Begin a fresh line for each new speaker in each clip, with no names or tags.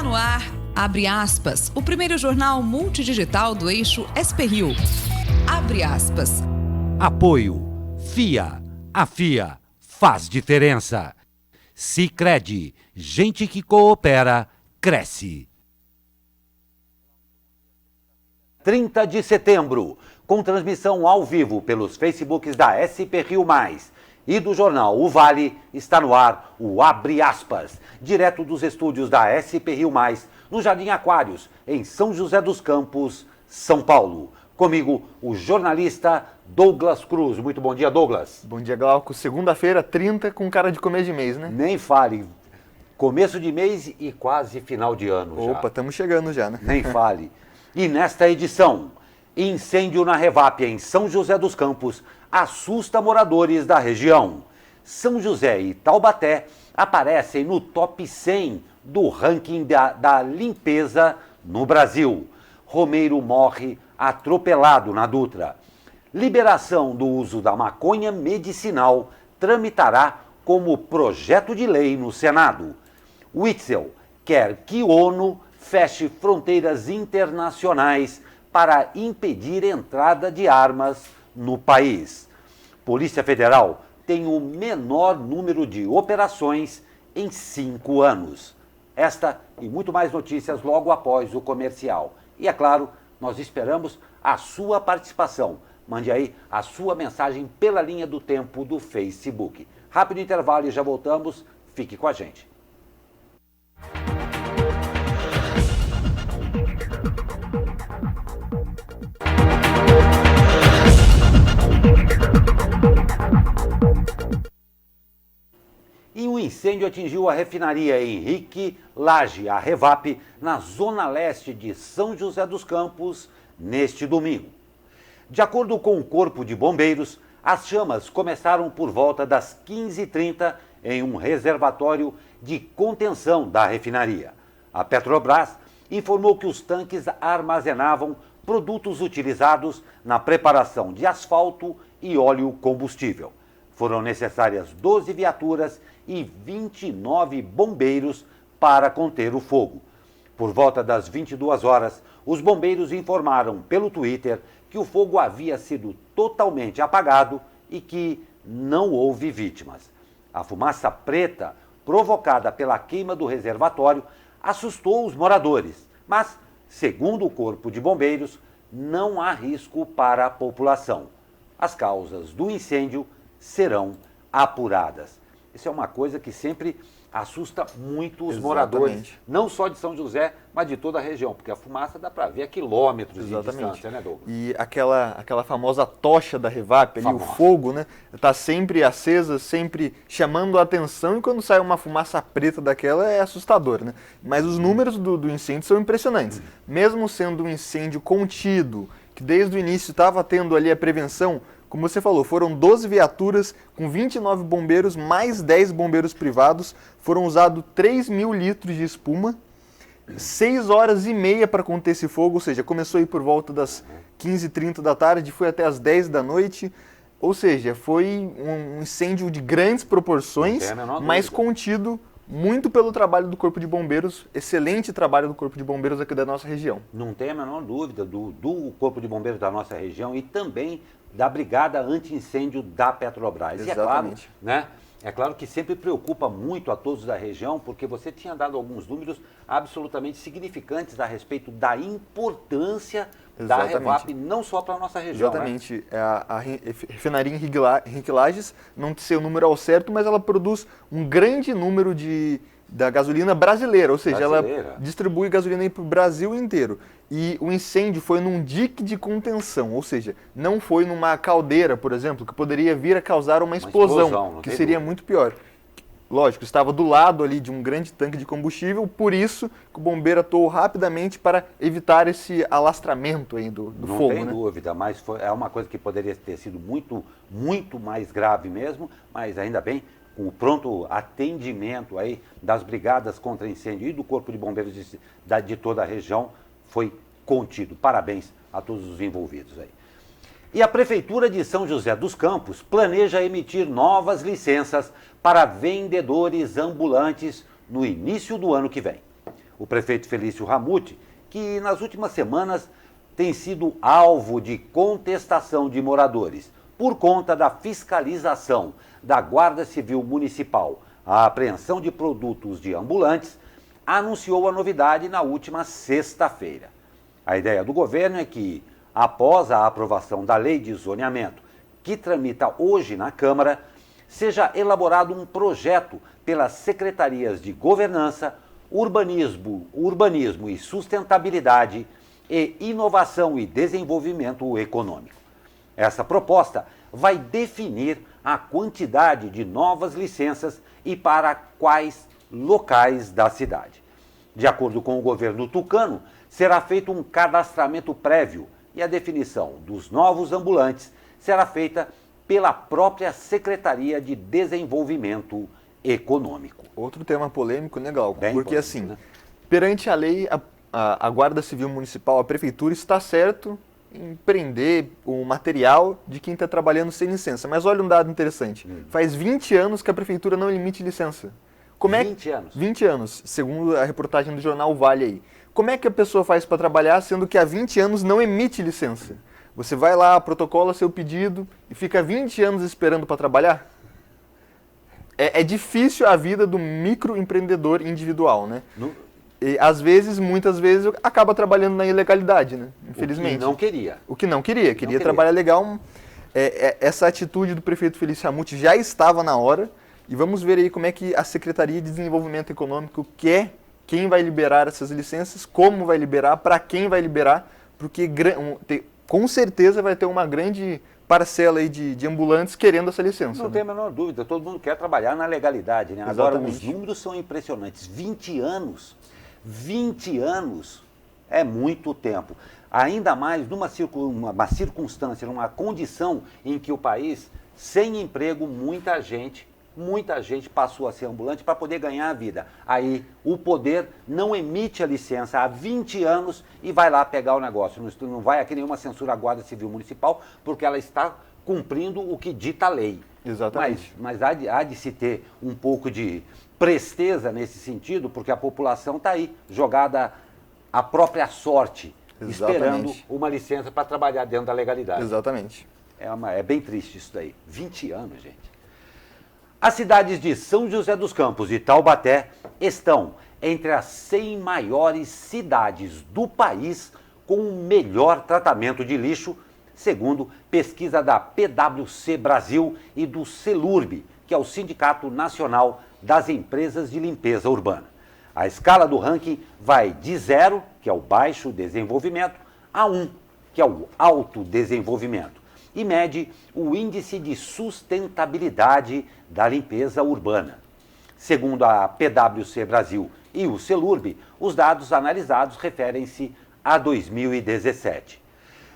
no ar, Abre Aspas, o primeiro jornal multidigital do eixo SP-Rio. Abre aspas.
Apoio. FIA. A FIA faz diferença. Sicredi. Gente que coopera, cresce. 30 de setembro, com transmissão ao vivo pelos Facebooks da SP-Rio+, e do jornal O Vale, está no ar o Abre Aspas, direto dos estúdios da SP-Rio+, no Jardim Aquários, em São José dos Campos, São Paulo. Comigo, o jornalista Douglas Cruz. Muito bom dia, Douglas.
Bom dia, Glauco. Segunda-feira, 30, com cara de começo de mês, né?
Nem fale. Começo de mês e quase final de ano já.
Opa, estamos chegando já, né?
Nem fale. E nesta edição, incêndio na Revap em São José dos Campos assusta moradores da região. São José e Taubaté aparecem no top 100 do ranking da limpeza no Brasil. Romeiro morre atropelado na Dutra. Liberação do uso da maconha medicinal tramitará como projeto de lei no Senado. Witzel quer que ONU feche fronteiras internacionais para impedir entrada de armas no país. Polícia Federal tem o menor número de operações em 5 anos. Esta e muito mais notícias logo após o comercial. E é claro, nós esperamos a sua participação. Mande aí a sua mensagem pela linha do tempo do Facebook. Rápido intervalo e já voltamos. Fique com a gente. E um incêndio atingiu a refinaria Henrique Lage, a Revap, na zona leste de São José dos Campos, neste domingo. De acordo com o Corpo de Bombeiros, as chamas começaram por volta das 15h30 em um reservatório de contenção da refinaria. A Petrobras informou que os tanques armazenavam produtos utilizados na preparação de asfalto e óleo combustível. Foram necessárias 12 viaturas e 29 bombeiros para conter o fogo. Por volta das 22 horas, os bombeiros informaram pelo Twitter que o fogo havia sido totalmente apagado e que não houve vítimas. A fumaça preta, provocada pela queima do reservatório, assustou os moradores, mas, segundo o Corpo de Bombeiros, não há risco para a população. As causas do incêndio serão apuradas. Isso é uma coisa que sempre assusta muito os moradores, não só de São José, mas de toda a região, porque a fumaça dá para ver a quilômetros de distância, né, Douglas?
E aquela famosa tocha da Revap, ali, o fogo, né, está sempre acesa, sempre chamando a atenção, e quando sai uma fumaça preta daquela é assustador, né? Mas os números do incêndio são impressionantes. Mesmo sendo um incêndio contido, que desde o início estava tendo ali a prevenção, como você falou, foram 12 viaturas com 29 bombeiros, mais 10 bombeiros privados. Foram usados 3.000 litros de espuma, 6 horas e meia para conter esse fogo, ou seja, começou aí por volta das 15h30 da tarde, foi até as 10 da noite. Ou seja, foi um incêndio de grandes proporções, mas contido muito pelo trabalho do Corpo de Bombeiros, excelente trabalho do Corpo de Bombeiros aqui da nossa região.
Não tem a menor dúvida do Corpo de Bombeiros da nossa região e também da Brigada Anti-Incêndio da Petrobras.
Exatamente.
E é claro que sempre preocupa muito a todos da região, porque você tinha dado alguns números absolutamente significantes a respeito da importância da Revap, não só para a nossa região.
Exatamente. Né? A refinaria Henrique Lages, não sei o número ao certo, mas ela produz um grande número da gasolina brasileira, ou seja, ela distribui gasolina para o Brasil inteiro. E o incêndio foi num dique de contenção, ou seja, não foi numa caldeira, por exemplo, que poderia vir a causar uma explosão que seria muito pior. Lógico, estava do lado ali de um grande tanque de combustível, por isso que o bombeiro atuou rapidamente para evitar esse alastramento aí do fogo.
Não tem dúvida, mas é uma coisa que poderia ter sido muito, muito mais grave mesmo, mas ainda bem, com o pronto atendimento aí das brigadas contra incêndio e do Corpo de Bombeiros de toda a região, foi contido. Parabéns a todos os envolvidos aí. E a Prefeitura de São José dos Campos planeja emitir novas licenças para vendedores ambulantes no início do ano que vem. O prefeito Felício Ramute, que nas últimas semanas tem sido alvo de contestação de moradores por conta da fiscalização da Guarda Civil Municipal, a apreensão de produtos de ambulantes, anunciou a novidade na última sexta-feira. A ideia do governo é que, após a aprovação da lei de zoneamento, que tramita hoje na Câmara, seja elaborado um projeto pelas secretarias de Governança, Urbanismo e Sustentabilidade e Inovação e Desenvolvimento Econômico. Essa proposta vai definir a quantidade de novas licenças e para quais locais da cidade. De acordo com o governo tucano, será feito um cadastramento prévio e a definição dos novos ambulantes será feita pela própria Secretaria de Desenvolvimento Econômico.
Outro tema polêmico, né, Glauco?
Bem
porque
polêmico,
assim,
né?
perante a lei, a Guarda Civil Municipal, a Prefeitura, está certo em prender o material de quem está trabalhando sem licença. Mas olha um dado interessante. Faz 20 anos que a Prefeitura não emite licença.
20 anos?
20 anos, segundo a reportagem do jornal Vale aí. Como é que a pessoa faz para trabalhar, sendo que há 20 anos não emite licença? Você vai lá, protocola seu pedido e fica 20 anos esperando para trabalhar? É difícil a vida do microempreendedor individual, né? E, às vezes, muitas vezes, acaba trabalhando na ilegalidade, né? Infelizmente.
O que não queria.
O que não queria. Queria trabalhar legal. Essa atitude do prefeito Felício Ramute já estava na hora. E vamos ver aí como é que a Secretaria de Desenvolvimento Econômico quer, quem vai liberar essas licenças, como vai liberar, para quem vai liberar, porque com certeza vai ter uma grande parcela aí de ambulantes querendo essa licença.
Não tem a menor dúvida, todo mundo quer trabalhar na legalidade, né? Agora, os números são impressionantes. 20 anos é muito tempo. Ainda mais numa circunstância, numa condição em que o país, sem emprego, muita gente passou a ser ambulante para poder ganhar a vida. Aí o poder não emite a licença há 20 anos e vai lá pegar o negócio. Não vai aqui nenhuma censura à Guarda Civil Municipal, porque ela está cumprindo o que dita a lei.
Exatamente.
Mas há de se ter um pouco de presteza nesse sentido, porque a população está aí, jogada à própria sorte, esperando uma licença para trabalhar dentro da legalidade.
Exatamente.
É bem triste isso daí. 20 anos, gente. As cidades de São José dos Campos e Taubaté estão entre as 100 maiores cidades do país com o melhor tratamento de lixo, segundo pesquisa da PwC Brasil e do Celurb, que é o Sindicato Nacional das Empresas de Limpeza Urbana. A escala do ranking vai de 0, que é o baixo desenvolvimento, a 1, que é o alto desenvolvimento, e mede o índice de sustentabilidade da limpeza urbana. Segundo a PwC Brasil e o Celurb, os dados analisados referem-se a 2017.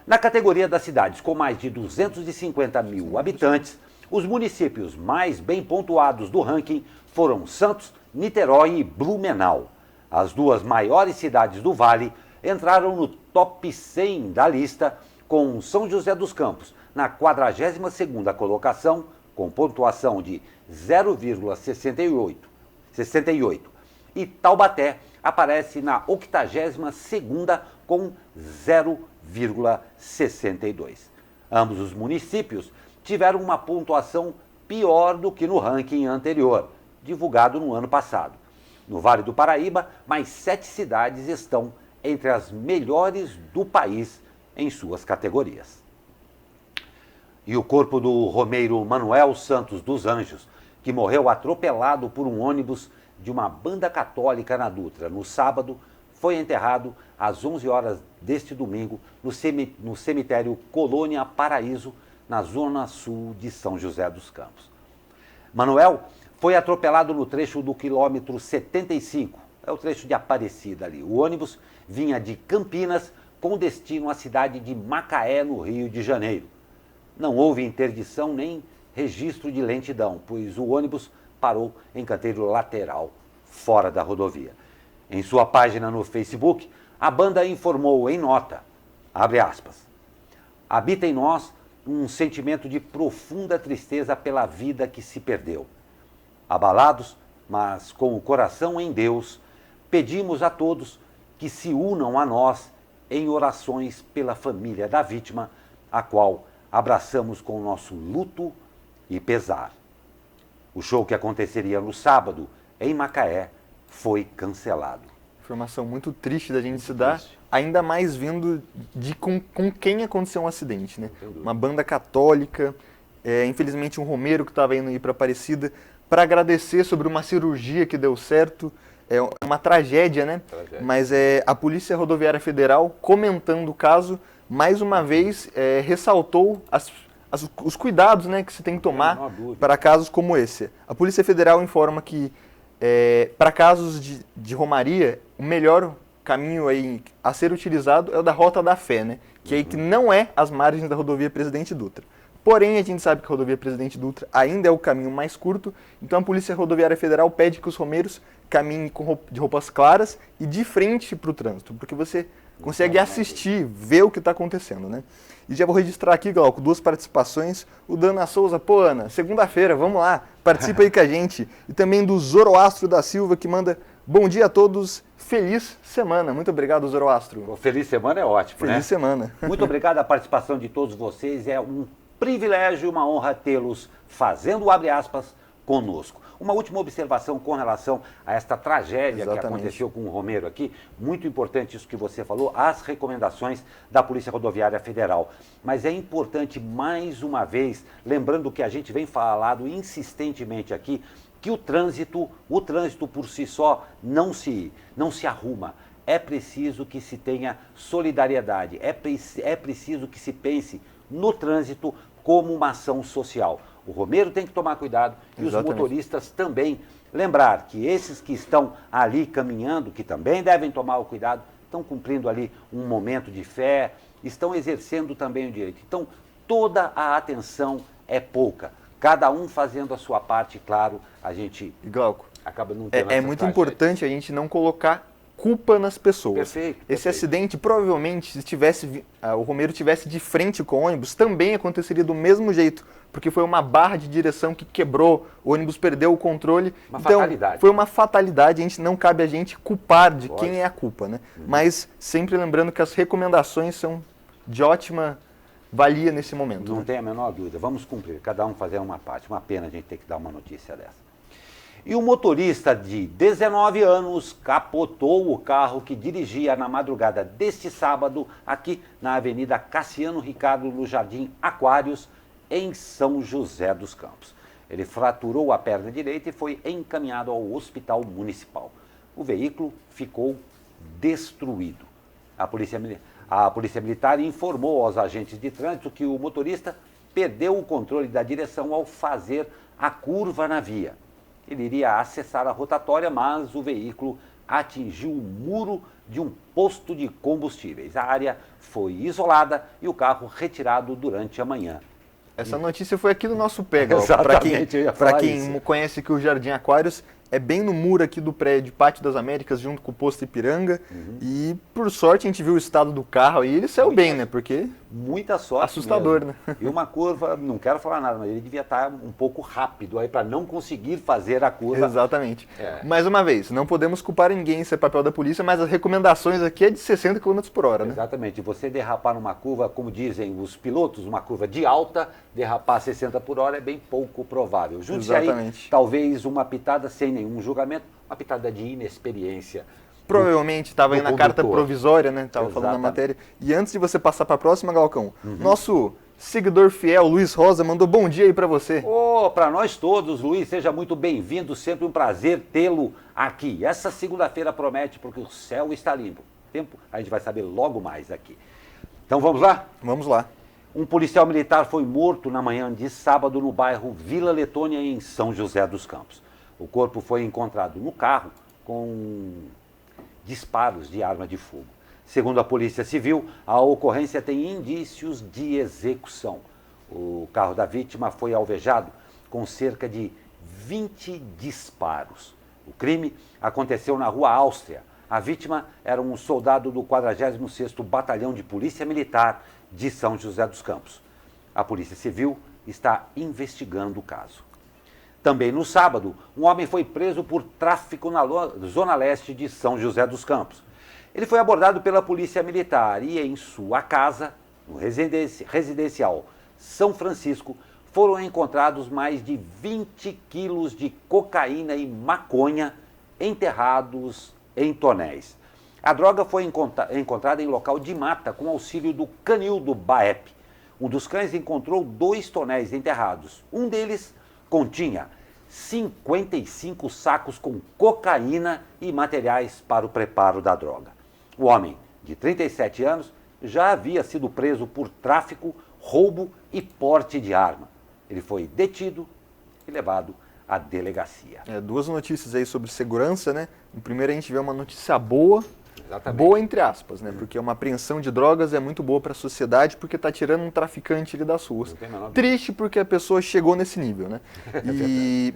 Na categoria das cidades com mais de 250 mil habitantes, os municípios mais bem pontuados do ranking foram Santos, Niterói e Blumenau. As duas maiores cidades do Vale entraram no top 100 da lista, com São José dos Campos na 42ª colocação, com pontuação de 0,68, e Taubaté aparece na 82ª com 0,62. Ambos os municípios tiveram uma pontuação pior do que no ranking anterior, divulgado no ano passado. No Vale do Paraíba, mais 7 cidades estão entre as melhores do país em suas categorias. E o corpo do romeiro Manuel Santos dos Anjos, que morreu atropelado por um ônibus de uma banda católica na Dutra no sábado, foi enterrado às 11 horas deste domingo no cemitério Colônia Paraíso, na zona sul de São José dos Campos. Manuel foi atropelado no trecho do quilômetro 75, é o trecho de Aparecida ali. O ônibus vinha de Campinas com destino à cidade de Macaé, no Rio de Janeiro. Não houve interdição nem registro de lentidão, pois o ônibus parou em canteiro lateral, fora da rodovia. Em sua página no Facebook, a banda informou em nota, abre aspas, habita em nós um sentimento de profunda tristeza pela vida que se perdeu. Abalados, mas com o coração em Deus, pedimos a todos que se unam a nós em orações pela família da vítima, a qual abraçamos com o nosso luto e pesar. O show que aconteceria no sábado, em Macaé, foi cancelado.
Informação muito triste da gente se dar, ainda mais vindo de com quem aconteceu um acidente, né? Uma banda católica, infelizmente um romeiro que estava indo ir para Aparecida, para agradecer sobre uma cirurgia que deu certo. É uma tragédia, né? Mas a Polícia Rodoviária Federal, comentando o caso, mais uma vez ressaltou os cuidados, né, que se tem que tomar para casos como esse. A Polícia Federal informa que para casos de romaria, o melhor caminho aí a ser utilizado é o da Rota da Fé, né? Que não é as margens da rodovia Presidente Dutra. Porém, a gente sabe que a rodovia Presidente Dutra ainda é o caminho mais curto, então a Polícia Rodoviária Federal pede que os romeiros caminhem de roupas claras e de frente para o trânsito, porque você consegue assistir, ver o que está acontecendo, né? E já vou registrar aqui, Glauco, 2 participações. O Dana Souza, pô, Ana, segunda-feira, vamos lá, participa aí com a gente. E também do Zoroastro da Silva, que manda bom dia a todos, feliz semana. Muito obrigado, Zoroastro.
Feliz semana é ótimo,
feliz semana.
Muito obrigado a participação de todos vocês, é um privilégio e uma honra tê-los fazendo o abre aspas conosco. Uma última observação com relação a esta tragédia que aconteceu com o Romeiro aqui. Muito importante isso que você falou, as recomendações da Polícia Rodoviária Federal. Mas é importante, mais uma vez, lembrando que a gente vem falando insistentemente aqui, que o trânsito por si só não se arruma. É preciso que se tenha solidariedade, é preciso que se pense no trânsito como uma ação social. O romeiro tem que tomar cuidado e os motoristas também. Lembrar que esses que estão ali caminhando, que também devem tomar o cuidado, estão cumprindo ali um momento de fé, estão exercendo também o direito. Então, toda a atenção é pouca. Cada um fazendo a sua parte, claro, a gente
Glauco,
acaba não tendo
é muito importante a gente não colocar culpa nas pessoas.
Perfeito.
Esse acidente, provavelmente, se o Romeiro tivesse de frente com o ônibus, também aconteceria do mesmo jeito, porque foi uma barra de direção que quebrou, o ônibus perdeu o controle.
Fatalidade.
Foi uma fatalidade, não cabe a gente culpar de quem é a culpa, né? Mas sempre lembrando que as recomendações são de ótima valia nesse momento.
Não tem a menor dúvida, vamos cumprir, cada um fazer uma parte. Uma pena a gente ter que dar uma notícia dessa. E o motorista de 19 anos capotou o carro que dirigia na madrugada deste sábado aqui na Avenida Cassiano Ricardo, no Jardim Aquários, em São José dos Campos. Ele fraturou a perna direita e foi encaminhado ao hospital municipal. O veículo ficou destruído. A Polícia Militar informou aos agentes de trânsito que o motorista perdeu o controle da direção ao fazer a curva na via. Ele iria acessar a rotatória, mas o veículo atingiu o muro de um posto de combustíveis. A área foi isolada e o carro retirado durante a manhã.
Essa notícia foi aqui no nosso pé, para quem conhece que o Jardim Aquários é bem no muro aqui do prédio Pátio das Américas, junto com o posto Ipiranga. E, por sorte, a gente viu o estado do carro e ele saiu bem, né? Porque
muita sorte
assustador,
mesmo.
Né?
E uma curva, não quero falar nada, mas ele devia estar um pouco rápido aí para não conseguir fazer a curva.
Exatamente. Mais uma vez, não podemos culpar ninguém, isso é papel da polícia, mas as recomendações aqui é de 60 km por hora, né?
Exatamente. Você derrapar numa curva, como dizem os pilotos, uma curva de alta, derrapar 60 por hora é bem pouco provável. Junte-se aí, talvez uma pitada sem nenhum julgamento, uma pitada de inexperiência.
Provavelmente estava aí na carta provisória, né? Estava falando na matéria. E antes de você passar para a próxima, Galcão, nosso seguidor fiel, Luiz Rosa, mandou bom dia aí para você.
Para nós todos, Luiz, seja muito bem-vindo, sempre um prazer tê-lo aqui. Essa segunda-feira promete, porque o céu está limpo. Tempo, a gente vai saber logo mais aqui. Então vamos lá?
Vamos lá.
Um policial militar foi morto na manhã de sábado no bairro Vila Letônia, em São José dos Campos. O corpo foi encontrado no carro com disparos de arma de fogo. Segundo a Polícia Civil, a ocorrência tem indícios de execução. O carro da vítima foi alvejado com cerca de 20 disparos. O crime aconteceu na Rua Áustria. A vítima era um soldado do 46º Batalhão de Polícia Militar de São José dos Campos. A Polícia Civil está investigando o caso. Também no sábado, um homem foi preso por tráfico na zona leste de São José dos Campos. Ele foi abordado pela polícia militar e em sua casa, no residencial São Francisco, foram encontrados mais de 20 quilos de cocaína e maconha enterrados em tonéis. A droga foi encontrada em local de mata com auxílio do canil do BAEP. Um dos cães encontrou 2 tonéis enterrados. Um deles continha 55 sacos com cocaína e materiais para o preparo da droga. O homem, de 37 anos, já havia sido preso por tráfico, roubo e porte de arma. Ele foi detido e levado à delegacia.
2 notícias aí sobre segurança, né? No primeiro a gente vê uma notícia boa,
Exatamente.
boa entre aspas, né? Porque uma apreensão de drogas é muito boa para a sociedade porque está tirando um traficante ali das ruas. Triste porque a pessoa chegou nesse nível, né? E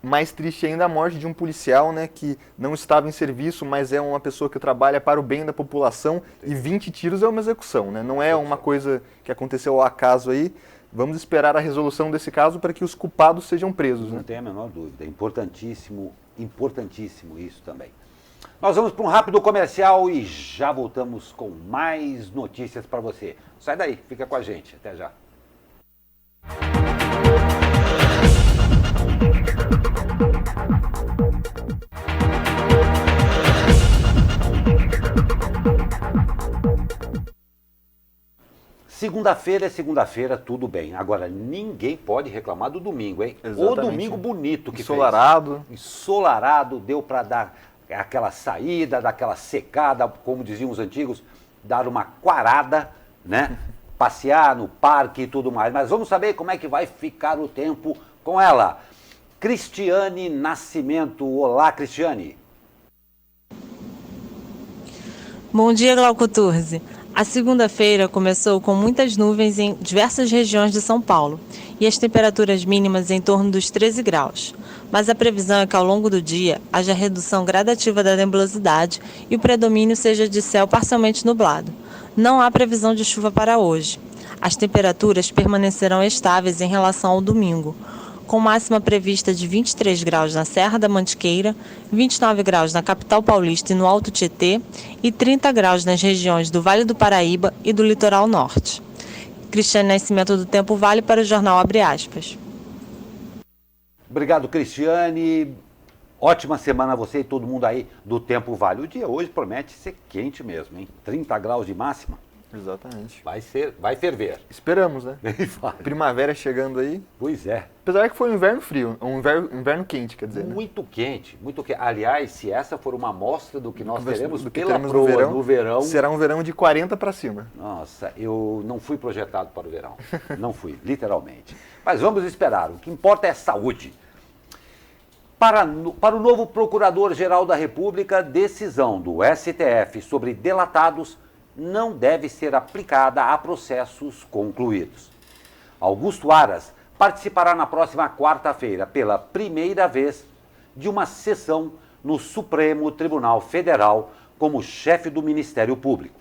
mais triste ainda a morte de um policial, né? Que não estava em serviço, mas é uma pessoa que trabalha para o bem da população. E 20 tiros é uma execução, né? Não é uma coisa que aconteceu ao acaso aí. Vamos esperar a resolução desse caso para que os culpados sejam presos.
Não
né?
tem a menor dúvida. Importantíssimo, importantíssimo isso também. Nós vamos para um rápido comercial e já voltamos com mais notícias para você. Sai daí, fica com a gente. Até já. Segunda-feira é segunda-feira, tudo bem. Agora, ninguém pode reclamar do domingo, hein?
Exatamente.
O domingo bonito que
Ensolarado.
fez. Ensolarado, deu para dar aquela saída, dar aquela secada, como diziam os antigos, dar uma quarada, né? Passear no parque e tudo mais. Mas vamos saber como é que vai ficar o tempo com ela. Cristiane Nascimento. Olá, Cristiane.
Bom dia, Glauco Turzi. A segunda-feira começou com muitas nuvens em diversas regiões de São Paulo e as temperaturas mínimas em torno dos 13 graus. Mas a previsão é que ao longo do dia haja redução gradativa da nebulosidade e o predomínio seja de céu parcialmente nublado. Não há previsão de chuva para hoje. As temperaturas permanecerão estáveis em relação ao domingo, com máxima prevista de 23 graus na Serra da Mantiqueira, 29 graus na capital paulista e no Alto Tietê e 30 graus nas regiões do Vale do Paraíba e do Litoral Norte. Cristiane Nascimento do Tempo Vale para o jornal Abre Aspas.
Obrigado, Cristiane. Ótima semana a você e todo mundo aí do Tempo Vale. O dia hoje promete ser quente mesmo, hein? 30 graus de máxima.
Exatamente.
Vai ferver.
Esperamos, né? Primavera chegando aí.
Pois é.
Apesar que foi um inverno frio, um inverno quente, quer dizer, né?
Muito quente, muito quente. Aliás, se essa for uma amostra do que nós teremos
do que
pela
teremos
proa no verão...
Será um verão de 40 para cima.
Nossa, eu não fui projetado para o verão. Não fui, literalmente. Mas vamos esperar. O que importa é saúde. Para o novo Procurador-Geral da República, decisão do STF sobre delatados não deve ser aplicada a processos concluídos. Augusto Aras participará na próxima quarta-feira, pela primeira vez, de uma sessão no Supremo Tribunal Federal como chefe do Ministério Público.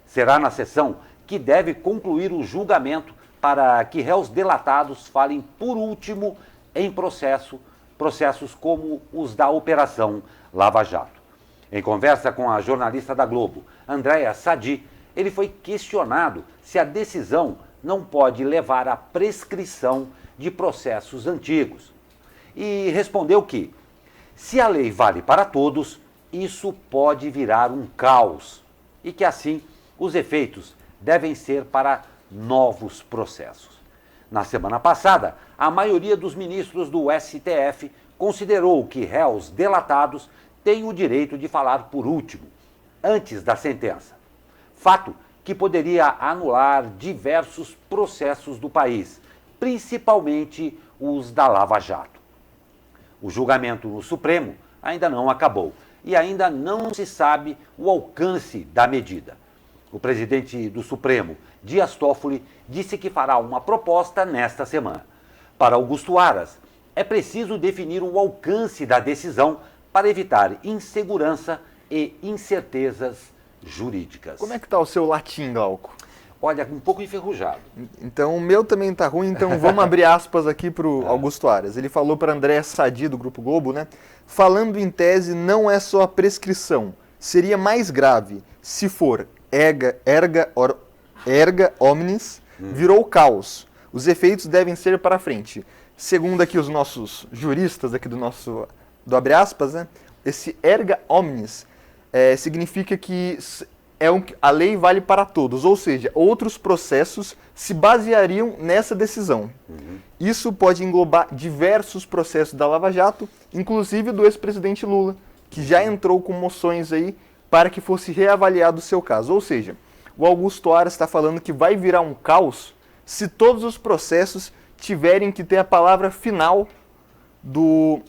Será na sessão que deve concluir o julgamento para que réus delatados falem por último em processos como os da Operação Lava Jato. Em conversa com a jornalista da Globo, Andréa Sadi, ele foi questionado se a decisão não pode levar à prescrição de processos antigos. E respondeu que, se a lei vale para todos, isso pode virar um caos e que, assim, os efeitos devem ser para novos processos. Na semana passada, a maioria dos ministros do STF considerou que réus delatados têm o direito de falar por último, antes da sentença. Fato que poderia anular diversos processos do país, principalmente os da Lava Jato. O julgamento no Supremo ainda não acabou e ainda não se sabe o alcance da medida. O presidente do Supremo, Dias Toffoli, disse que fará uma proposta nesta semana. Para Augusto Aras, é preciso definir o alcance da decisão para evitar insegurança e incertezas jurídicas.
Como é que está o seu latim, Glauco?
olha, um pouco enferrujado.
Então o meu também está ruim, então vamos abrir aspas aqui para o Augusto Aras. Ele falou para André Sadi, do Grupo Globo, né? Falando em tese, não é só a prescrição. Seria mais grave se for erga omnes, virou caos. Os efeitos devem ser para frente. Segundo aqui os nossos juristas aqui do abre aspas, né? Esse erga omnes significa que a lei vale para todos, ou seja, outros processos se baseariam nessa decisão. Isso pode englobar diversos processos da Lava Jato, inclusive do ex-presidente Lula, que já entrou com moções aí para que fosse reavaliado o seu caso. Ou seja, o Augusto Aras está falando que vai virar um caos se todos os processos tiverem que ter a palavra final do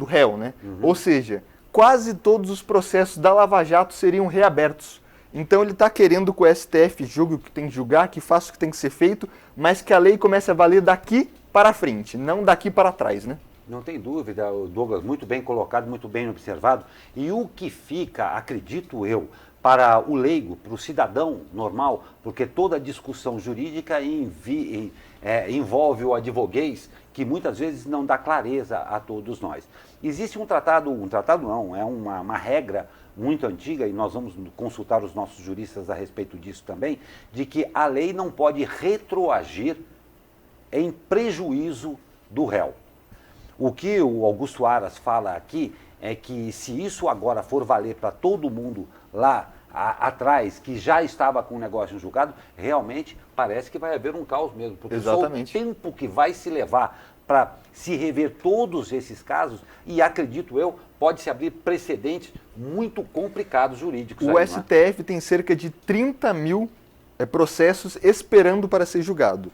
réu, né? Ou seja, quase todos os processos da Lava Jato seriam reabertos. Então ele está querendo que o STF julgue o que tem que julgar, que faça o que tem que ser feito, mas que a lei comece a valer daqui para frente, não daqui para trás, né?
Não tem dúvida, Douglas, muito bem colocado, muito bem observado. E o que fica, acredito eu, para o leigo, para o cidadão normal, porque toda discussão jurídica envolve o advoguês, que muitas vezes não dá clareza a todos nós. Existe um tratado não, é uma regra muito antiga, e nós vamos consultar os nossos juristas a respeito disso também, de que a lei não pode retroagir em prejuízo do réu. O que o Augusto Aras fala aqui é que se isso agora for valer para todo mundo lá atrás, que já estava com o negócio em julgado, realmente parece que vai haver um caos mesmo. Porque
exatamente.
Só o tempo que vai se levar para se rever todos esses casos, e acredito eu, pode se abrir precedentes muito complicados jurídicos.
O STF tem cerca de 30 mil processos esperando para ser julgado.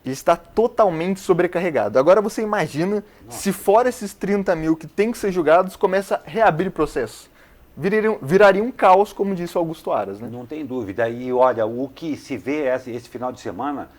Ele está totalmente sobrecarregado. Agora você imagina, se fora esses 30 mil que tem que ser julgados, começa a reabrir processos. Viraria um caos, como disse o Augusto Aras, né?
Não tem dúvida. E olha, o que se vê esse final de semana,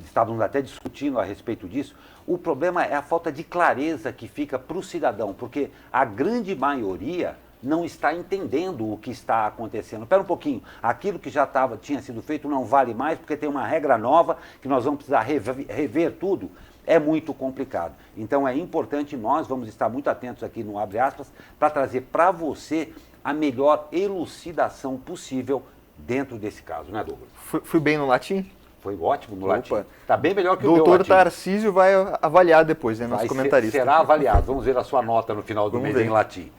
estávamos até discutindo a respeito disso, o problema é a falta de clareza que fica para o cidadão, porque a grande maioria não está entendendo o que está acontecendo. Espera um pouquinho, aquilo que já tinha sido feito não vale mais, porque tem uma regra nova que nós vamos precisar rever tudo. É muito complicado. Então é importante, nós vamos estar muito atentos aqui no Abre Aspas, para trazer para você a melhor elucidação possível dentro desse caso, né, Douglas?
Fui bem no latim?
Foi ótimo no latim. Está bem melhor que o meu
latim.
Doutor
Tarcísio vai avaliar depois, né, nosso comentarista.
Será avaliado. Vamos ver a sua nota no final do mês em latim.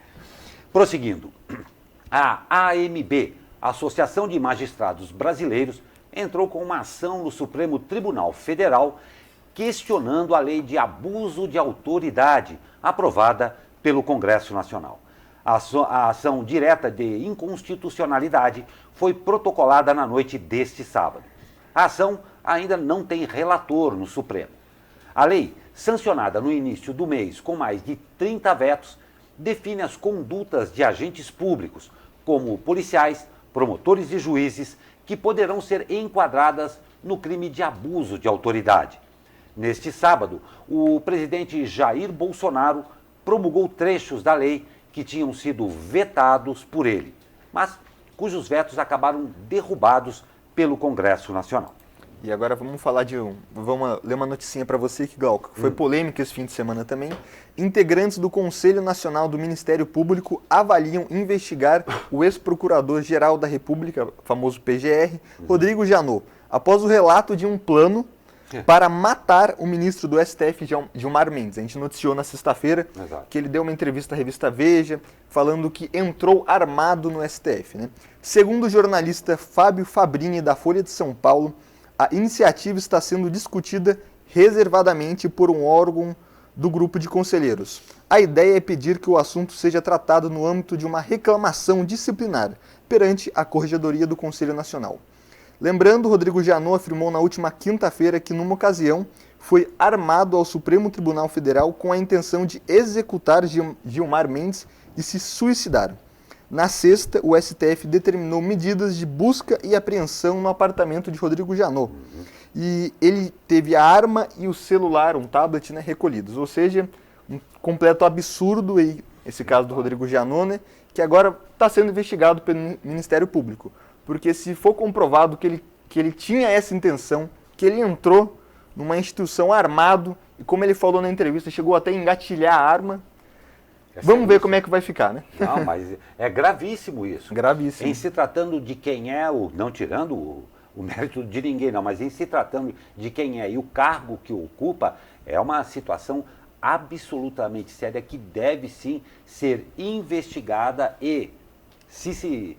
Prosseguindo, a AMB, Associação de Magistrados Brasileiros, entrou com uma ação no Supremo Tribunal Federal questionando a lei de abuso de autoridade aprovada pelo Congresso Nacional. A ação direta de inconstitucionalidade foi protocolada na noite deste sábado. A ação ainda não tem relator no Supremo. A lei, sancionada no início do mês com mais de 30 vetos, define as condutas de agentes públicos, como policiais, promotores e juízes, que poderão ser enquadradas no crime de abuso de autoridade. Neste sábado, o presidente Jair Bolsonaro promulgou trechos da lei que tinham sido vetados por ele, mas cujos vetos acabaram derrubados pelo Congresso Nacional.
E agora vamos ler uma noticinha para você que, Glauco, foi polêmica esse fim de semana também. Integrantes do Conselho Nacional do Ministério Público avaliam investigar o ex-procurador-geral da República, famoso PGR, Rodrigo Janot, após o relato de um plano para matar o ministro do STF, Gilmar Mendes. A gente noticiou na sexta-feira que ele deu uma entrevista à revista Veja, falando que entrou armado no STF, né? Segundo o jornalista Fábio Fabrini, da Folha de São Paulo, a iniciativa está sendo discutida reservadamente por um órgão do grupo de conselheiros. A ideia é pedir que o assunto seja tratado no âmbito de uma reclamação disciplinar perante a Corregedoria do Conselho Nacional. Lembrando, Rodrigo Janot afirmou na última quinta-feira que, numa ocasião, foi armado ao Supremo Tribunal Federal com a intenção de executar Gilmar Mendes e se suicidar. Na sexta, o STF determinou medidas de busca e apreensão no apartamento de Rodrigo Janot. E ele teve a arma e o celular, um tablet, né, recolhidos. Ou seja, um completo absurdo aí, esse caso do Rodrigo Janot, né, que agora está sendo investigado pelo Ministério Público. porque se for comprovado que ele tinha essa intenção, que ele entrou numa instituição armado, e como ele falou na entrevista, chegou até a engatilhar a arma, vamos ver como é que vai ficar, né?
Não, mas é gravíssimo isso.
Gravíssimo.
Em se tratando de quem é, não tirando o mérito de ninguém, não, mas em se tratando de quem é e o cargo que ocupa, é uma situação absolutamente séria que deve sim ser investigada e, se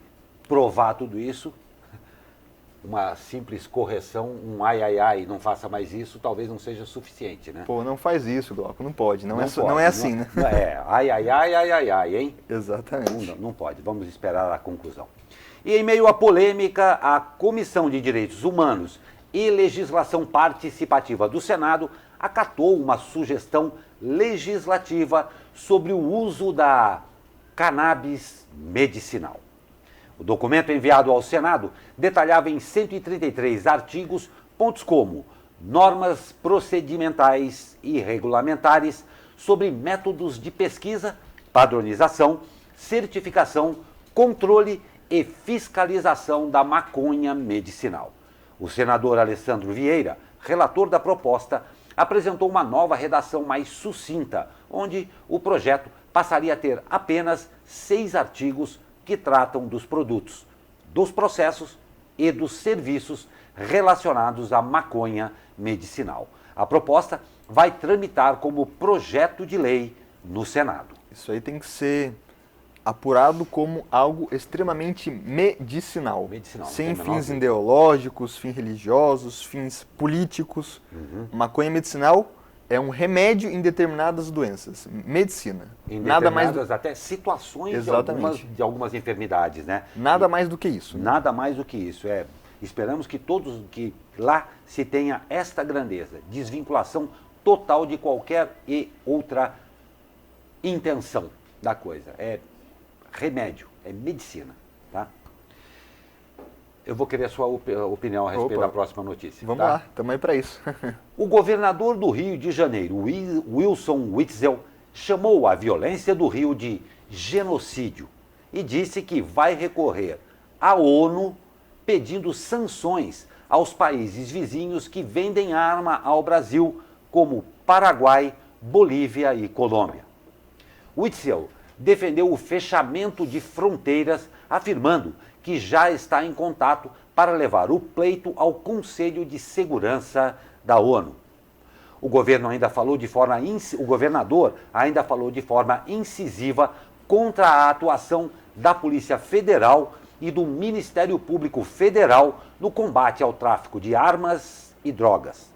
provar tudo isso, uma simples correção, um ai, ai, ai, não faça mais isso, talvez não seja suficiente, né?
Pô, não faz isso, Glauco, não pode, não
pode,
é assim, né?
Ai, ai, ai, ai, ai, ai, hein?
Exatamente.
Não pode, vamos esperar a conclusão. E em meio à polêmica, a Comissão de Direitos Humanos e Legislação Participativa do Senado acatou uma sugestão legislativa sobre o uso da cannabis medicinal. O documento enviado ao Senado detalhava em 133 artigos pontos como normas procedimentais e regulamentares sobre métodos de pesquisa, padronização, certificação, controle e fiscalização da maconha medicinal. O senador Alessandro Vieira, relator da proposta, apresentou uma nova redação mais sucinta, onde o projeto passaria a ter apenas 6 artigos que tratam dos produtos, dos processos e dos serviços relacionados à maconha medicinal. A proposta vai tramitar como projeto de lei no Senado.
Isso aí tem que ser apurado como algo extremamente medicinal, sem fins ideológicos, fins religiosos, fins políticos. Maconha medicinal é um remédio em determinadas doenças, medicina.
Em
nada mais
até situações
Exatamente.
de algumas enfermidades, né?
Nada mais do que isso. Né?
Nada mais do que isso. Esperamos que que lá se tenha esta grandeza, desvinculação total de qualquer e outra intenção da coisa. É remédio, é medicina, tá? Eu vou querer a sua opinião a respeito da próxima notícia.
Vamos lá, estamos aí para isso.
O governador do Rio de Janeiro, Wilson Witzel, chamou a violência do Rio de genocídio e disse que vai recorrer à ONU pedindo sanções aos países vizinhos que vendem arma ao Brasil, como Paraguai, Bolívia e Colômbia. Witzel defendeu o fechamento de fronteiras, afirmando que já está em contato para levar o pleito ao Conselho de Segurança da ONU. O governador ainda falou de forma incisiva contra a atuação da Polícia Federal e do Ministério Público Federal no combate ao tráfico de armas e drogas.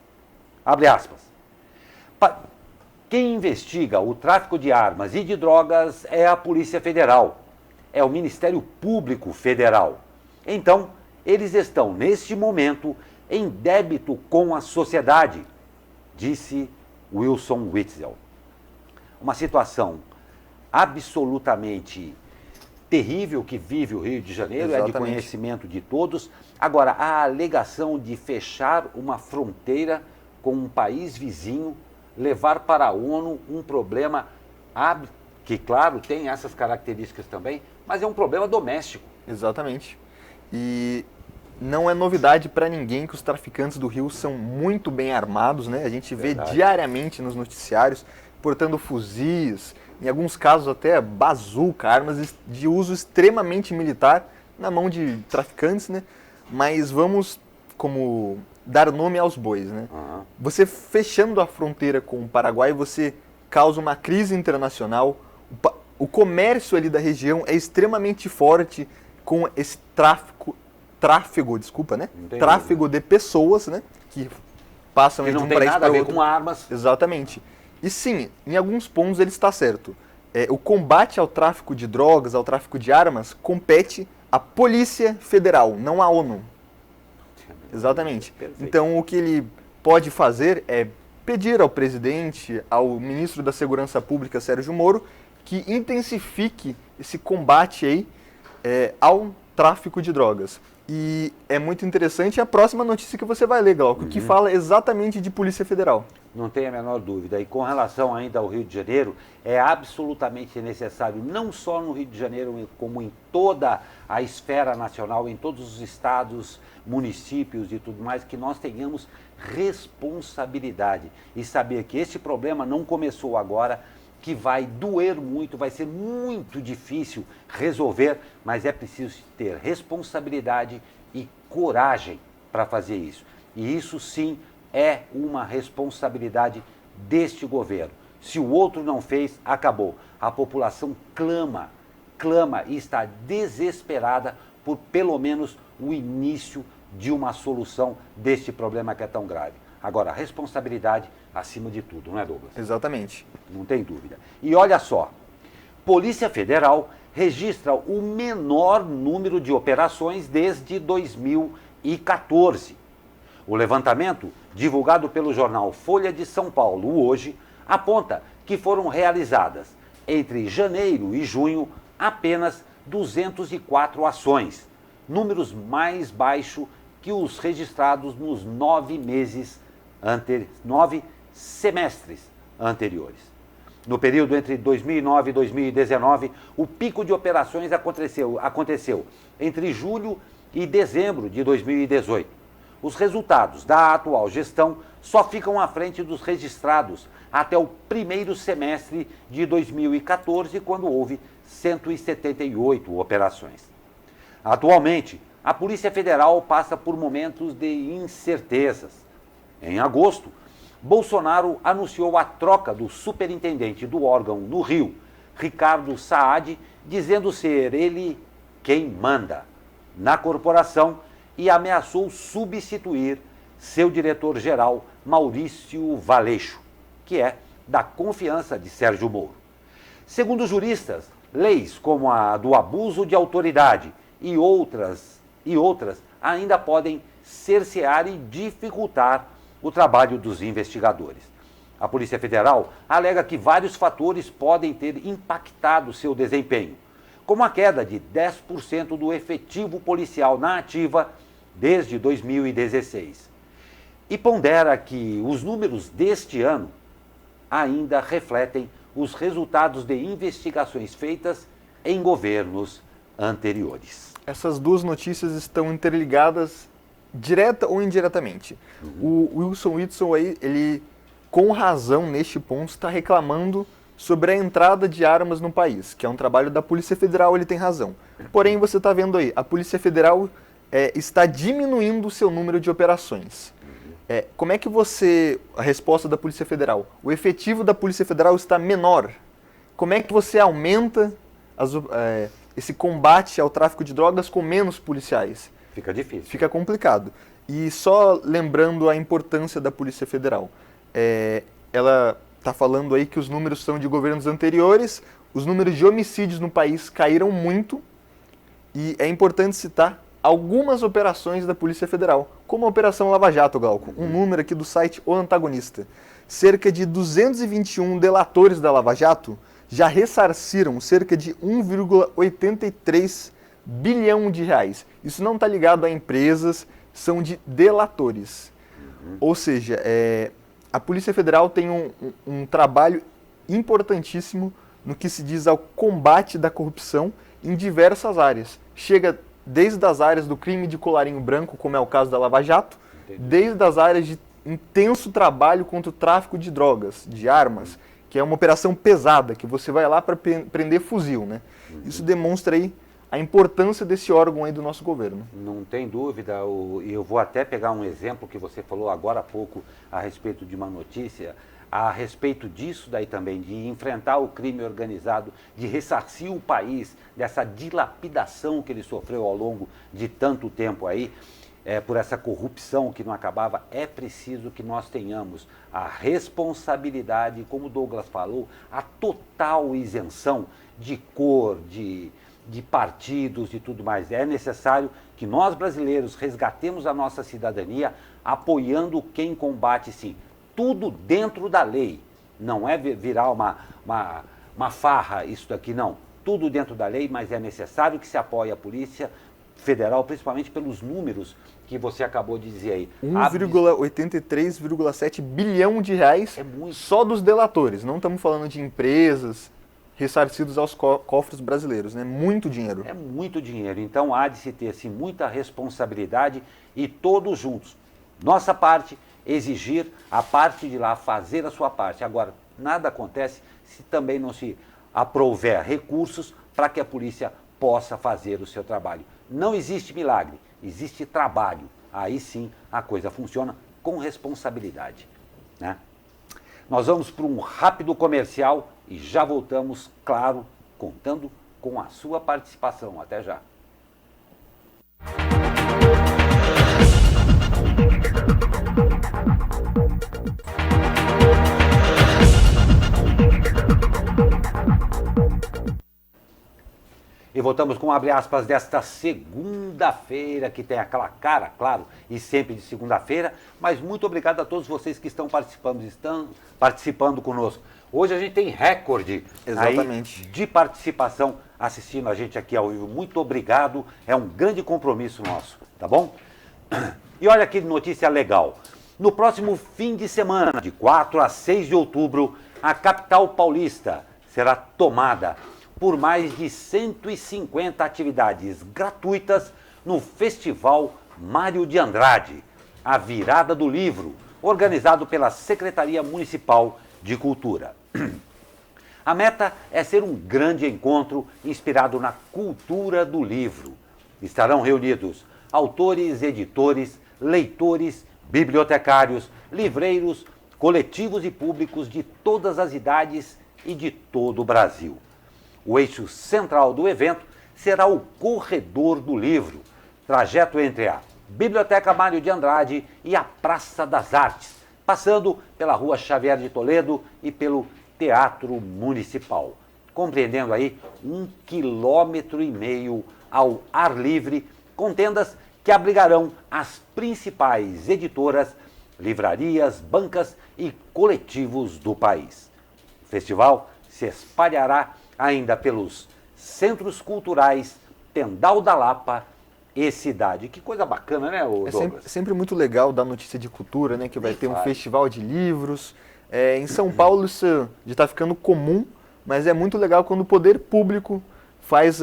Abre aspas. Quem investiga o tráfico de armas e de drogas é a Polícia Federal, é o Ministério Público Federal. Então, eles estão, neste momento, em débito com a sociedade, disse Wilson Witzel. Uma situação absolutamente terrível que vive o Rio de Janeiro,
Exatamente.
É de conhecimento de todos. Agora, a alegação de fechar uma fronteira com um país vizinho, levar para a ONU um problema que, claro, tem essas características também, mas é um problema doméstico.
Exatamente. E não é novidade para ninguém que os traficantes do Rio são muito bem armados, né? A gente vê diariamente nos noticiários portando fuzis, em alguns casos até bazuca, armas de uso extremamente militar na mão de traficantes, né? Mas vamos como dar nome aos bois, né? Você fechando a fronteira com o Paraguai, você causa uma crise internacional. O comércio ali da região é extremamente forte com esse tráfego, né? Tráfego de pessoas, né? Que passam de um país para outro.
Não tem nada a ver com armas.
Exatamente. E sim, em alguns pontos ele está certo. O combate ao tráfico de drogas, ao tráfico de armas, compete à Polícia Federal, não à ONU. Exatamente.
Perfeito.
Então, o que ele pode fazer é pedir ao presidente, ao ministro da Segurança Pública, Sérgio Moro, que intensifique esse combate aí ao tráfico de drogas. E é muito interessante a próxima notícia que você vai ler, Glauco, que fala exatamente de Polícia Federal.
Não tem a menor dúvida. E com relação ainda ao Rio de Janeiro, é absolutamente necessário, não só no Rio de Janeiro, como em toda a esfera nacional, em todos os estados, municípios e tudo mais, que nós tenhamos responsabilidade e saber que esse problema não começou agora, que vai doer muito, vai ser muito difícil resolver, mas é preciso ter responsabilidade e coragem para fazer isso. E isso sim é uma responsabilidade deste governo. Se o outro não fez, acabou. A população clama e está desesperada por pelo menos o início de uma solução deste problema que é tão grave. Agora, a responsabilidade acima de tudo, não é, Douglas?
Exatamente.
Não tem dúvida. E olha só, Polícia Federal registra o menor número de operações desde 2014. O levantamento, divulgado pelo jornal Folha de São Paulo hoje, aponta que foram realizadas, entre janeiro e junho, apenas 204 ações, números mais baixos que os registrados nos 9 semestres anteriores. No período entre 2009 e 2019, o pico de operações aconteceu entre julho e dezembro de 2018. Os resultados da atual gestão só ficam à frente dos registrados até o primeiro semestre de 2014, quando houve 178 operações. Atualmente, a Polícia Federal passa por momentos de incertezas. Em agosto, Bolsonaro anunciou a troca do superintendente do órgão no Rio, Ricardo Saad, dizendo ser ele quem manda na corporação e ameaçou substituir seu diretor-geral, Maurício Valeixo, que é da confiança de Sérgio Moro. Segundo juristas, leis como a do abuso de autoridade e outras ainda podem cercear e dificultar o trabalho dos investigadores. A Polícia Federal alega que vários fatores podem ter impactado seu desempenho, como a queda de 10% do efetivo policial na ativa desde 2016. E pondera que os números deste ano ainda refletem os resultados de investigações feitas em governos anteriores.
Essas duas notícias estão interligadas direta ou indiretamente. O Wilson Witzel aí, ele com razão neste ponto está reclamando sobre a entrada de armas no país, que é um trabalho da Polícia Federal, ele tem razão. Porém, você está vendo aí, a Polícia Federal está diminuindo o seu número de operações. Como é que a resposta da Polícia Federal, o efetivo da Polícia Federal está menor. Como é que você aumenta esse combate ao tráfico de drogas com menos policiais?
Fica difícil.
Fica complicado. E só lembrando a importância da Polícia Federal, ela está falando aí que os números são de governos anteriores, os números de homicídios no país caíram muito, e é importante citar algumas operações da Polícia Federal, como a Operação Lava Jato, Glauco. Um número aqui do site O Antagonista. Cerca de 221 delatores da Lava Jato já ressarciram cerca de 1,83 bilhão de reais. Isso não está ligado a empresas, são de delatores. Ou seja, a Polícia Federal tem um trabalho importantíssimo no que se diz ao combate da corrupção em diversas áreas. Chega desde as áreas do crime de colarinho branco, como é o caso da Lava Jato, desde as áreas de intenso trabalho contra o tráfico de drogas, de armas, que é uma operação pesada, que você vai lá para prender fuzil, né? Isso demonstra aí a importância desse órgão aí do nosso governo.
Não tem dúvida, e eu vou até pegar um exemplo que você falou agora há pouco a respeito de uma notícia, a respeito disso daí também, de enfrentar o crime organizado, de ressarcir o país dessa dilapidação que ele sofreu ao longo de tanto tempo aí, por essa corrupção que não acabava. É preciso que nós tenhamos a responsabilidade, como o Douglas falou, a total isenção de cor, de partidos e tudo mais. É necessário que nós brasileiros resgatemos a nossa cidadania apoiando quem combate, sim. Tudo dentro da lei. Não é virar uma farra isso daqui, não. Tudo dentro da lei, mas é necessário que se apoie a polícia federal, principalmente pelos números que você acabou de dizer aí.
1,83,7 bilhão de reais
É muito.
só dos delatores. Não estamos falando de empresas ressarcidos aos cofres brasileiros, né? Muito dinheiro.
É muito dinheiro, então há de se ter assim, muita responsabilidade e todos juntos. Nossa parte, exigir, a parte de lá fazer a sua parte. Agora, nada acontece se também não se aprouver recursos para que a polícia possa fazer o seu trabalho. Não existe milagre, existe trabalho. Aí sim a coisa funciona com responsabilidade, né? Nós vamos para um rápido comercial e já voltamos, claro, contando com a sua participação. Até já. E voltamos com abre aspas desta segunda-feira, que tem aquela cara, claro, e sempre de segunda-feira, mas muito obrigado a todos vocês que estão participando conosco. Hoje a gente tem recorde
Exatamente.
aí de participação assistindo a gente aqui ao vivo. Muito obrigado, é um grande compromisso nosso, tá bom? E olha que notícia legal. No próximo fim de semana, de 4 a 6 de outubro, a capital paulista será tomada por mais de 150 atividades gratuitas no Festival Mário de Andrade, a Virada do Livro, organizado pela Secretaria Municipal de Cultura. A meta é ser um grande encontro inspirado na cultura do livro. Estarão reunidos autores, editores, leitores, bibliotecários, livreiros, coletivos e públicos de todas as idades e de todo o Brasil. O eixo central do evento será o Corredor do Livro, trajeto entre a Biblioteca Mário de Andrade e a Praça das Artes, passando pela Rua Xavier de Toledo e pelo Teatro Municipal, compreendendo aí 1,5 km ao ar livre, com tendas que abrigarão as principais editoras, livrarias, bancas e coletivos do país. O festival se espalhará ainda pelos centros culturais Tendal da Lapa e Cidade. Que coisa bacana, né, Douglas?
É sempre muito legal dar notícia de cultura, né? Que vai ter um festival de livros. Em São Paulo isso já está ficando comum, mas é muito legal quando o poder público faz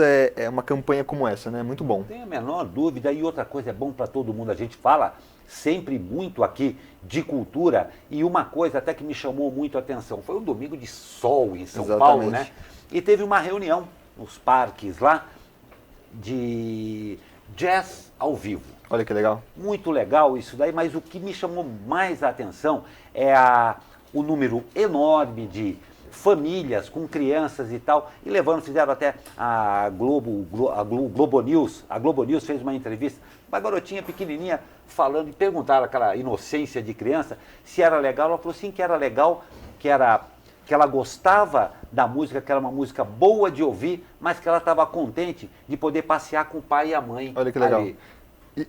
uma campanha como essa, né? Muito bom.
Não tem a menor dúvida. E outra coisa é bom para todo mundo. A gente fala sempre muito aqui de cultura e uma coisa até que me chamou muito a atenção. Foi um domingo de sol em São Paulo, né? E teve uma reunião nos parques lá de jazz ao vivo.
Olha que legal.
Muito legal isso daí, mas o que me chamou mais a atenção é o número enorme de famílias com crianças e tal, e fizeram até a Globo News. A Globo News fez uma entrevista, uma garotinha pequenininha falando, e perguntaram aquela inocência de criança se era legal. Ela falou sim que era legal, que ela gostava da música, que era uma música boa de ouvir, mas que ela estava contente de poder passear com o pai e a mãe.
Olha que legal.
Ali.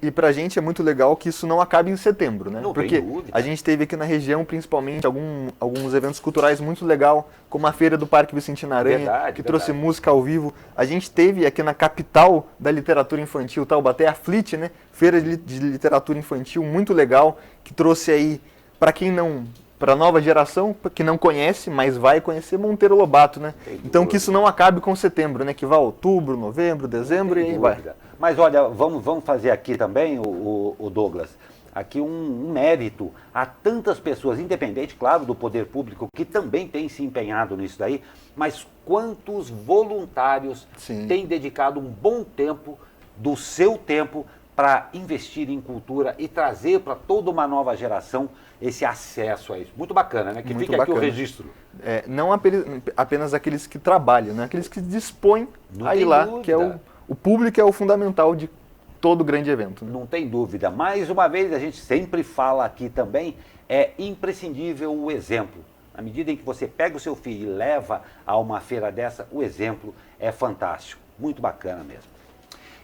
E pra gente é muito legal que isso não acabe em setembro, né?
Não,
porque a gente teve aqui na região, principalmente, alguns eventos culturais muito legal, como a Feira do Parque Vicentino Aranha, que trouxe música ao vivo. A gente teve aqui na capital da literatura infantil, Taubaté, a FLIT, né? Feira de literatura infantil muito legal, que trouxe aí, para a nova geração, que não conhece, mas vai conhecer, Monteiro Lobato, né? Então que isso não acabe com setembro, né? Que vá outubro, novembro, dezembro e aí vai.
Mas olha, vamos fazer aqui também, o Douglas, aqui um mérito a tantas pessoas, independente, claro, do poder público, que também tem se empenhado nisso daí, mas quantos voluntários têm dedicado um bom tempo do seu tempo para investir em cultura e trazer para toda uma nova geração esse acesso a isso. Muito bacana, né? Que fica aqui o registro.
Não apenas aqueles que trabalham, né? Aqueles que dispõem a ir lá, que é o público é o fundamental de todo grande evento. Né?
Não tem dúvida. Mais uma vez, a gente sempre fala aqui também, é imprescindível o exemplo. Na medida em que você pega o seu filho e leva a uma feira dessa, o exemplo é fantástico. Muito bacana mesmo.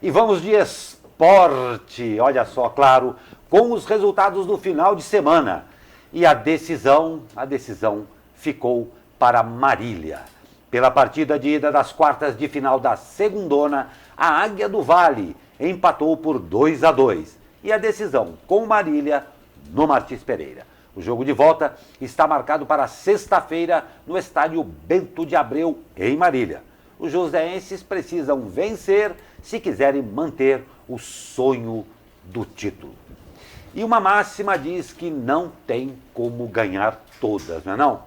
E vamos de esporte. Olha só, claro, com os resultados do final de semana. E a decisão ficou para Marília. Pela partida de ida das quartas de final da segundona, a Águia do Vale empatou por 2-2. E a decisão com Marília no Martins Pereira. O jogo de volta está marcado para sexta-feira no estádio Bento de Abreu, em Marília. Os joseenses precisam vencer se quiserem manter o sonho do título. E uma máxima diz que não tem como ganhar todas, não é não?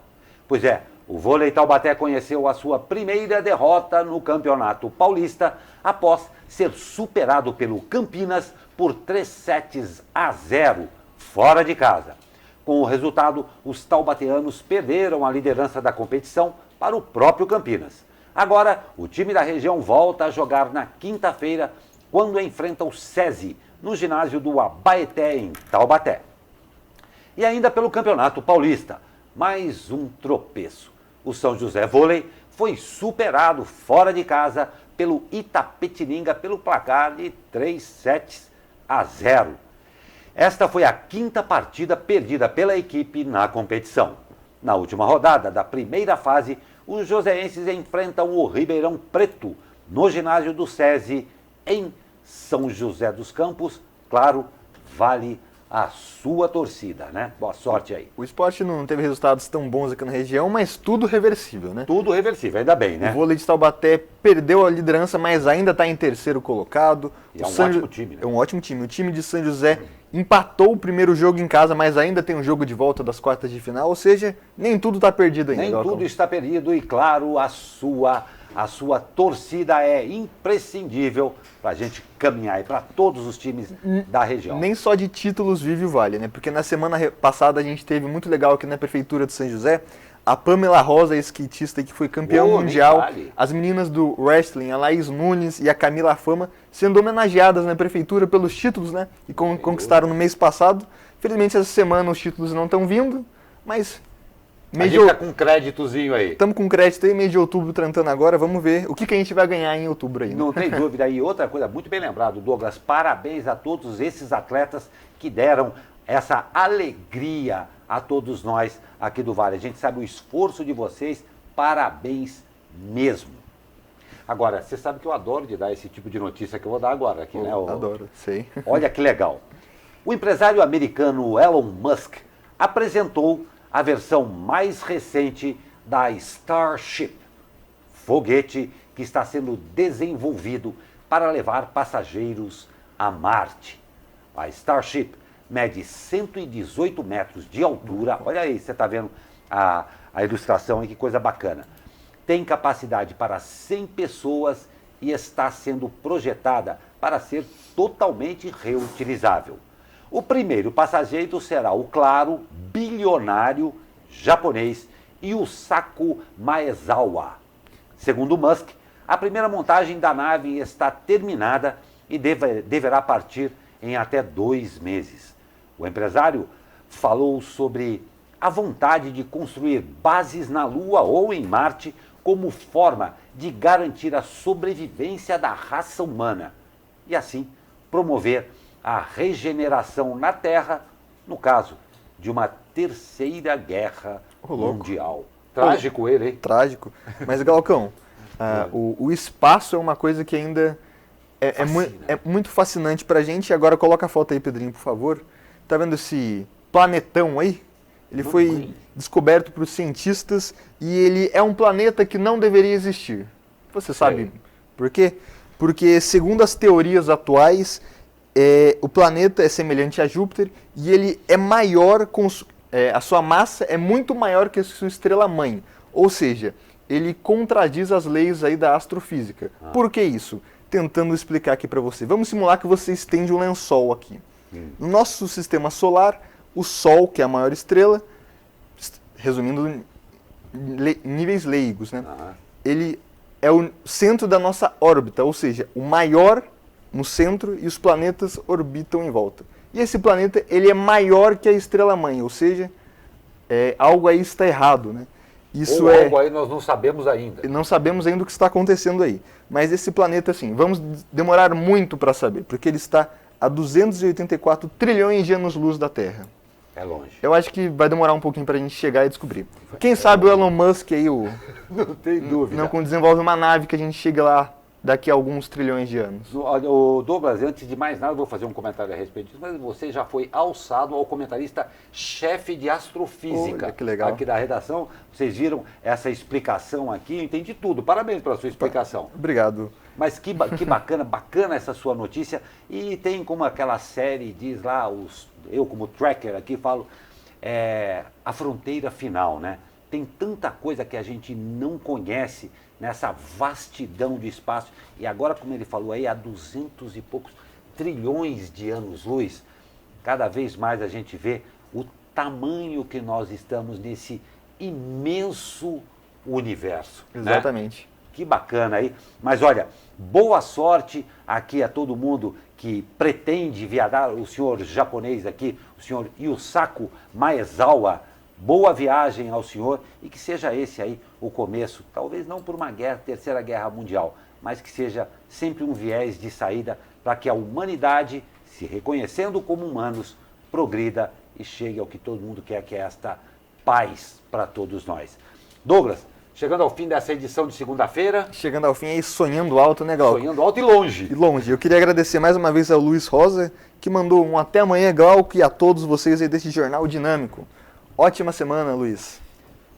Pois é, o vôlei Taubaté conheceu a sua primeira derrota no Campeonato Paulista após ser superado pelo Campinas por 3-0 fora de casa. Com o resultado, os taubateanos perderam a liderança da competição para o próprio Campinas. Agora, o time da região volta a jogar na quinta-feira, quando enfrenta o SESI, no ginásio do Abaeté, em Taubaté. E ainda pelo Campeonato Paulista, mais um tropeço. O São José Vôlei foi superado fora de casa pelo Itapetininga pelo placar de 3-0. Esta foi a quinta partida perdida pela equipe na competição. Na última rodada da primeira fase, os joseenses enfrentam o Ribeirão Preto no ginásio do SESI em São José dos Campos. Claro, vale a sua torcida, né? Boa sorte aí.
O Sport não teve resultados tão bons aqui na região, mas tudo reversível, né?
Tudo reversível, ainda bem, né?
O vôlei de Taubaté perdeu a liderança, mas ainda está em terceiro colocado.
E é um ótimo time, né?
É um ótimo time. O time de São José empatou o primeiro jogo em casa, mas ainda tem um jogo de volta das quartas de final, ou seja, nem tudo está perdido ainda.
Nem tudo está perdido e, claro, a sua torcida é imprescindível para a gente caminhar e para todos os times da região.
Nem só de títulos vive o Vale, né? Porque na semana passada a gente teve muito legal aqui na Prefeitura de São José, a Pamela Rosa, a skatista que foi campeã mundial,
vale.
As meninas do wrestling, a Laís Nunes e a Camila Fama, sendo homenageadas na Prefeitura pelos títulos, né? E conquistaram no mês passado. Felizmente essa semana os títulos não estão vindo, mas...
A gente tá com um créditozinho aí.
Estamos com crédito aí, mês de outubro trancando agora, vamos ver o que a gente vai ganhar em outubro aí. Né?
Não tem dúvida. E outra coisa, muito bem lembrado, Douglas, parabéns a todos esses atletas que deram essa alegria a todos nós aqui do Vale. A gente sabe o esforço de vocês, parabéns mesmo. Agora, você sabe que eu adoro de dar esse tipo de notícia que eu vou dar agora aqui, né?
Adoro, sei.
Olha que legal. O empresário americano Elon Musk apresentou a versão mais recente da Starship, foguete que está sendo desenvolvido para levar passageiros a Marte. A Starship mede 118 metros de altura, olha aí, você está vendo a ilustração aí, que coisa bacana. Tem capacidade para 100 pessoas e está sendo projetada para ser totalmente reutilizável. O primeiro passageiro será o, claro, bilionário japonês Yusaku Maezawa. Segundo Musk, a primeira montagem da nave está terminada e deverá partir em até 2 meses. O empresário falou sobre a vontade de construir bases na Lua ou em Marte como forma de garantir a sobrevivência da raça humana e, assim, promover a regeneração na Terra, no caso de uma terceira guerra mundial. Trágico ele, hein?
Trágico. Mas, Galcão, o espaço é uma coisa que ainda é muito fascinante pra gente. Agora coloca a foto aí, Pedrinho, por favor. Tá vendo esse planetão aí? Ele foi descoberto por cientistas e ele é um planeta que não deveria existir. Você sabe por quê? Porque, segundo as teorias atuais, o planeta é semelhante a Júpiter e ele é maior, a sua massa é muito maior que a sua estrela-mãe. Ou seja, ele contradiz as leis aí da astrofísica. Por que isso? Tentando explicar aqui para você. Vamos simular que você estende um lençol aqui. No nosso sistema solar, o Sol, que é a maior estrela, resumindo em níveis leigos, né? Ele é o centro da nossa órbita, ou seja, o maior no centro e os planetas orbitam em volta. E esse planeta, ele é maior que a estrela-mãe, ou seja, algo aí está errado, né?
Isso algo aí nós não sabemos ainda.
Não sabemos ainda o que está acontecendo aí. Mas esse planeta, assim, vamos demorar muito para saber, porque ele está a 284 trilhões de anos-luz da Terra.
É longe.
Eu acho que vai demorar um pouquinho para a gente chegar e descobrir. Quem sabe o Elon Musk aí,
não tem dúvida.
não desenvolve uma nave que a gente chega lá daqui a alguns trilhões de anos?
O Douglas, antes de mais nada, eu vou fazer um comentário a respeito disso, mas você já foi alçado ao comentarista-chefe de astrofísica.
Olha, que legal.
Aqui da redação. Vocês viram essa explicação aqui, eu entendi tudo. Parabéns pela sua explicação.
Obrigado.
Mas que bacana essa sua notícia. E tem como aquela série diz lá, eu como tracker aqui falo, a fronteira final, né? Tem tanta coisa que a gente não conhece nessa vastidão de espaço. E agora, como ele falou aí, há 200 e poucos trilhões de anos-luz, cada vez mais a gente vê o tamanho que nós estamos nesse imenso universo.
Exatamente.
Né? Que bacana aí. Mas olha, boa sorte aqui a todo mundo que pretende viajar, o senhor japonês aqui, o senhor Yusaku Maezawa. Boa viagem ao senhor e que seja esse aí o começo, talvez não por uma terceira guerra mundial, mas que seja sempre um viés de saída para que a humanidade, se reconhecendo como humanos, progrida e chegue ao que todo mundo quer, que é esta paz para todos nós. Douglas, chegando ao fim dessa edição de segunda-feira.
Chegando ao fim aí, sonhando alto, né, Glauco?
Sonhando alto e longe.
E longe. Eu queria agradecer mais uma vez ao Luiz Rosa, que mandou um até amanhã, Glauco, e a todos vocês aí desse Jornal Dinâmico. Ótima semana, Luiz.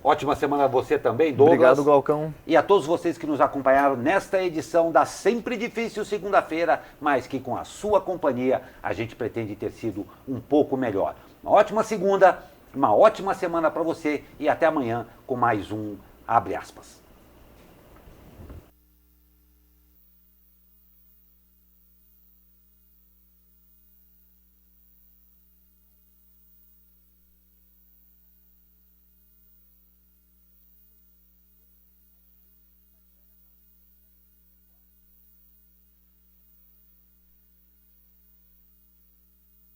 Ótima semana a você também, Douglas.
Obrigado, Glaucão.
E a todos vocês que nos acompanharam nesta edição da sempre difícil segunda-feira, mas que com a sua companhia a gente pretende ter sido um pouco melhor. Uma ótima segunda, uma ótima semana para você e até amanhã com mais um Abre Aspas.